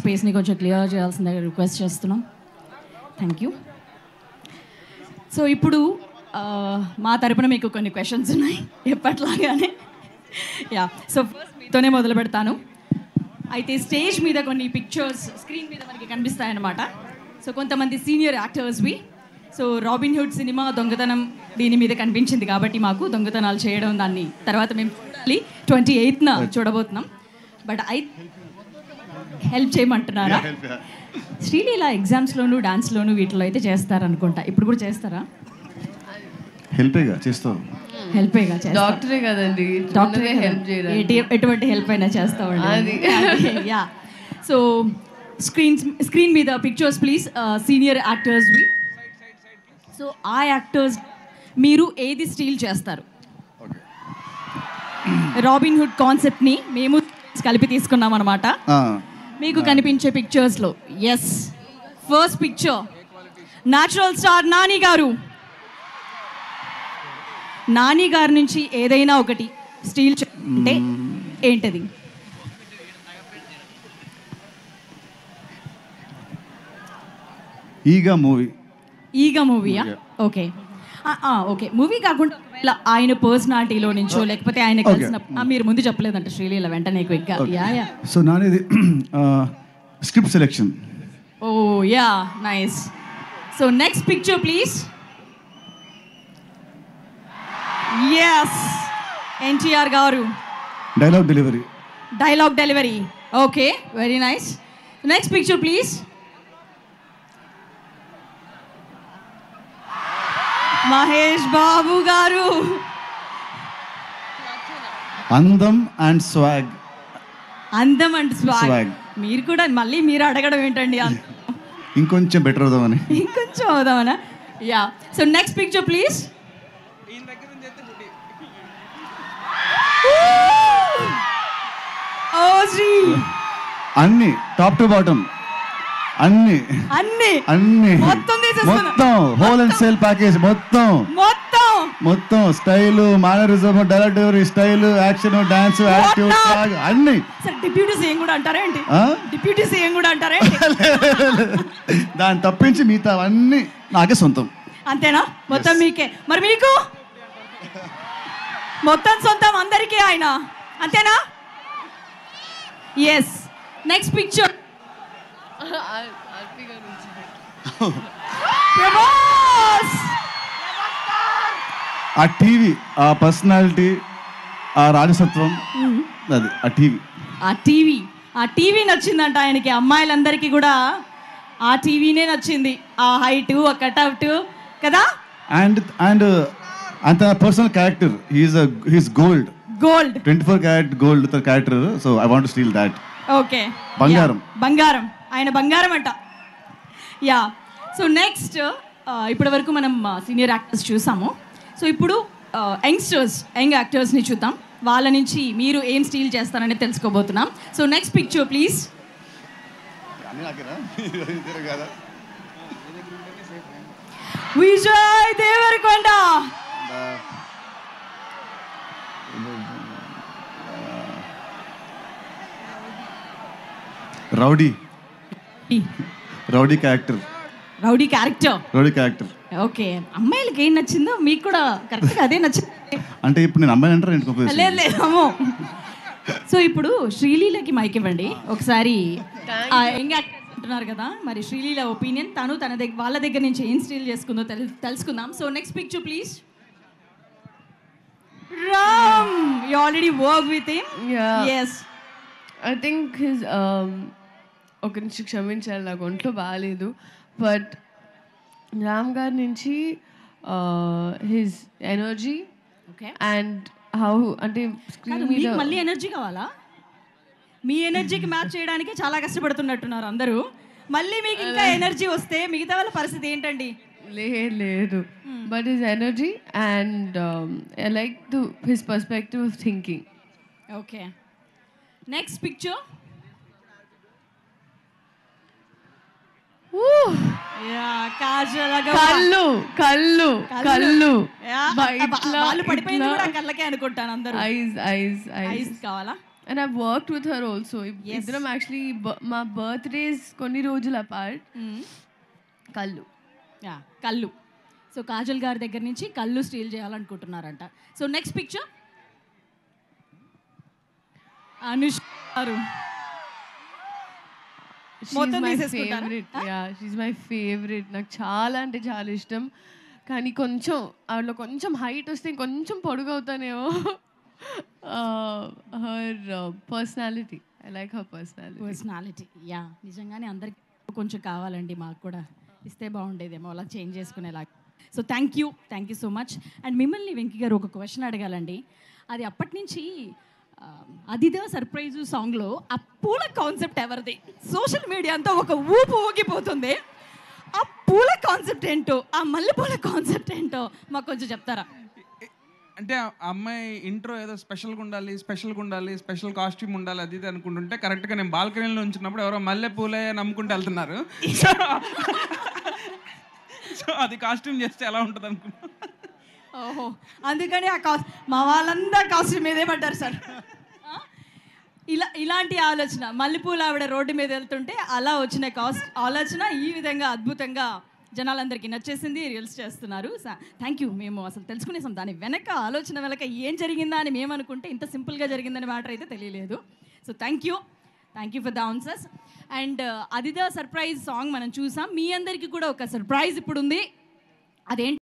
స్పేస్ని కొంచెం క్లియర్ చేయాల్సిందిగా రిక్వెస్ట్ చేస్తున్నాం. Thank you. సో ఇప్పుడు మా తరపున మీకు కొన్ని క్వశ్చన్స్ ఉన్నాయి ఎప్పట్లాగానే. యా, సో ఫస్ట్ మీతోనే మొదలు పెడతాను. అయితే స్టేజ్ మీద కొన్ని పిక్చర్స్ స్క్రీన్ మీద మనకి కనిపిస్తాయన్నమాట. సో కొంతమంది సీనియర్ యాక్టర్స్వి. సో రాబిన్ హుడ్ సినిమా దొంగతనం దీని మీద కనిపించింది కాబట్టి మాకు దొంగతనాలు చేయడం దాన్ని తర్వాత మేము చూడాలి 28న చూడబోతున్నాం. బట్ హెల్ప్ చేయమంటున్నారా? శ్రీలీల ఎగ్జామ్స్లోను డాన్స్లోను వీటిలో అయితే చేస్తారనుకుంటా. ఇప్పుడు కూడా చేస్తారా? హెల్పేగా చేస్తాం. హెల్పేగా డాక్టరే కదండి, డాక్టరే హెల్ప్ చేయడం. ఎటువంటి హెల్ప్ అయినా చేస్తామండి. యా, సో స్క్రీన్ మీద పిక్చర్స్ ప్లీజ్, సీనియర్ యాక్టర్స్వి. సో ఆ యాక్టర్స్ మీరు ఏది స్టీల్ చేస్తారు? రాబిన్ హుడ్ కాన్సెప్ట్ని మేము కలిపి తీసుకున్నాం అనమాట. మీకు కనిపించే పిక్చర్స్లో yes, first picture natural star Nani garu. Nani గారి నుంచి ఏదైనా ఒకటి స్టీల్ అంటే ఏంటది? ఈగా మూవీ. ఈగా మూవీయా? Okay okay. మూవీ కాకుండా ఒకవేళ ఆయన పర్సనాలిటీలో నుంచో లేకపోతే ఆయన కలిసిన మీరు ముందు చెప్పలేదంట శ్రీలీల వెంటనే క్విక్గా. Yeah yeah. సో నానేది script selection. Oh yeah, nice. So next picture please. Yes, NTR garu. Dialogue delivery. Dialogue delivery, okay, very nice. Next picture please. Mahesh Babu garu. అందం అండ్ స్వాగ్. అందం అండ్ స్వాగ్. Swag. మీరు కూడా మళ్ళీ మీరు అడగడం ఏంటండి? ఇంకొంచెం బెటర్ అవుదామని. ఇంకొంచెం అవుదామనా? Yeah. So next picture please. అన్ని టాప్ టు బాటమ్ అన్ని అన్ని అన్ని మొత్తం తీసేస్తున్నా. మొత్తం హోల్ అండ్ సేల్ ప్యాకేజ్ మొత్తం మొత్తం మొత్తం style, mannerism, dialogue delivery, style, action, dance, active, అన్ని. సార్ డిప్యూటీ సీఎం కూడా అంటారేంటి? డిప్యూటీ సీఎం కూడా అంటారేంటి? దాన్ని తప్పించి మిగతా అన్ని నాకే సొంతం. అంతేనా? మొత్తం మీకే. మరి మీకు మొత్తం సొంతం అందరికీ ఆయన, అంతేనా? ఎస్. Next picture. ప్రభాస్. ఆ టీవీ, ఆ పర్సనాలిటీ, ఆ రాజసత్వం, అది ఆ టీవీ నచ్చిందంట ఆయనకి. అమ్మాయిలందరికీ కూడా ఆ టీవీనే నచ్చింది. ఆ హైట్, ఆ కట్అవుట్ కదా. అండ్ అండ్ అంత personal character, he's gold 24 carat gold character. So I want to steal that. Okay, బంగారం. ఆయన బంగారం అంట. యా. సో నెక్స్ట్, ఇప్పటి వరకు మనం సీనియర్ యాక్టర్స్ చూసాము. సో ఇప్పుడు యంగ్ యాక్టర్స్ని చూద్దాం. వాళ్ళ నుంచి మీరు ఏం స్టీల్ చేస్తారనేది తెలుసుకోబోతున్నాం. So next picture please. Vijay Deverakonda. Rowdy character. Okay, అమ్మాయిలకి ఏం నచ్చిందో మీకు కూడా కరెక్ట్గా అదే నచ్చింది. అంటే ఇప్పుడు నేను అమ్మాయి అంటారా? లేదేమో. సో ఇప్పుడు శ్రీలీలకి మైక్ ఇవ్వండి ఒకసారి. యంగ్ యాక్టర్స్ అంటున్నారు కదా, మరి శ్రీలీల ఒపీనియన్, తను తన వాళ్ళ దగ్గర నుంచి ఏం స్టీల్ చేసుకుందో తెలుసుకుందాం. So next picture please. Ram, you already work with him. yes, I think his ఒక నుంచి క్షమించాలి, నాకు ఒంట్లో బాగాలేదు. బట్ రామ్ గారి నుంచి హిజ్ ఎనర్జీ అండ్ హౌ, అంటే స్క్రీన్ మీద మళ్ళీ ఎనర్జీ కావాలా? మీ ఎనర్జీకి మ్యాచ్ చేయడానికి చాలా కష్టపడుతున్నట్టున్నారు అందరూ. మళ్ళీ మీకు ఇంకా ఎనర్జీ వస్తే మిగతా వాళ్ళ పరిస్థితి ఏంటండి? లేదు. But his energy and I like his perspective of thinking. Okay, next picture. కళ్ళు వాళ్ళు పడిపోయింది కూడా కళ్ళకే అనుకుంటాను అందరూ. ఐస్ కావాలా? And I've worked with her also. Idram actually, my birthdays konni rojulu apart. Kallu. Yeah కళ్ళు. సో కాజల్ గారి దగ్గర నుంచి కళ్ళు స్టీల్ చేయాలనుకుంటున్నారంట. So next picture Anushka garu. She's my favorite. Yeah, she's my favorite. నాకు చాలా అంటే చాలా ఇష్టం. కానీ కొంచెం ఆవిడలో కొంచెం హైట్ వస్తే కొంచెం పొడుగవుతానేమో. Her personality, I like her personality. Yeah నిజంగానే అందరికి కొంచెం కావాలండి, మాకు కూడా ఇస్తే బాగుండేదేమో అలా చేంజ్ చేసుకునేలాగా. So thank you so much. And మిమ్మల్ని వెంకీ గారు ఒక క్వశ్చన్ అడగాలండి. అది అప్పటి నుంచి అదిదా సర్ప్రైజు సాంగ్లో ఆ పూల కాన్సెప్ట్ ఎవరిది? సోషల్ మీడియా అంతా ఒక ఊపు ఊగిపోతుంది. ఆ పూల కాన్సెప్ట్ ఏంటో, ఆ మల్లెపూల కాన్సెప్ట్ ఏంటో మాకు కొంచెం చెప్తారా? అంటే ఆ అమ్మాయి ఇంట్రో ఏదో స్పెషల్ కాస్ట్యూమ్ ఉండాలి అది ఇది అనుకుంటుంటే కరెక్ట్గా నేను బాల్కనీలో ఉంచున్నప్పుడు ఎవరో మల్లె పూలే నమ్ముకుంటూ వెళ్తున్నారు. సో అది కాస్ట్యూమ్ చేస్తే ఎలా ఉంటుంది అనుకున్నా. ఓహో, అందుకని మా వాళ్ళంతా కాస్ట్యూమ్ మీదే పడ్డారు సార్. ఇలాంటి ఆలోచన, మల్లెపూల ఆవిడ రోడ్డు మీద వెళ్తుంటే అలా వచ్చిన ఆలోచన ఈ విధంగా అద్భుతంగా జనాలందరికీ నచ్చేసింది, రీల్స్ చేస్తున్నారు. Thank you. మేము అసలు తెలుసుకునేసాం దాని వెనక ఆలోచన వెనక ఏం జరిగిందా అని మేము అనుకుంటే ఇంత సింపుల్గా జరిగిందని మ్యాటర్ అయితే తెలియలేదు. So thank you for the answers. And అదిదా సర్ప్రైజ్ సాంగ్ మనం చూసాం. మీ అందరికీ కూడా ఒక సర్ప్రైజ్ ఇప్పుడు ఉంది. అదేంటి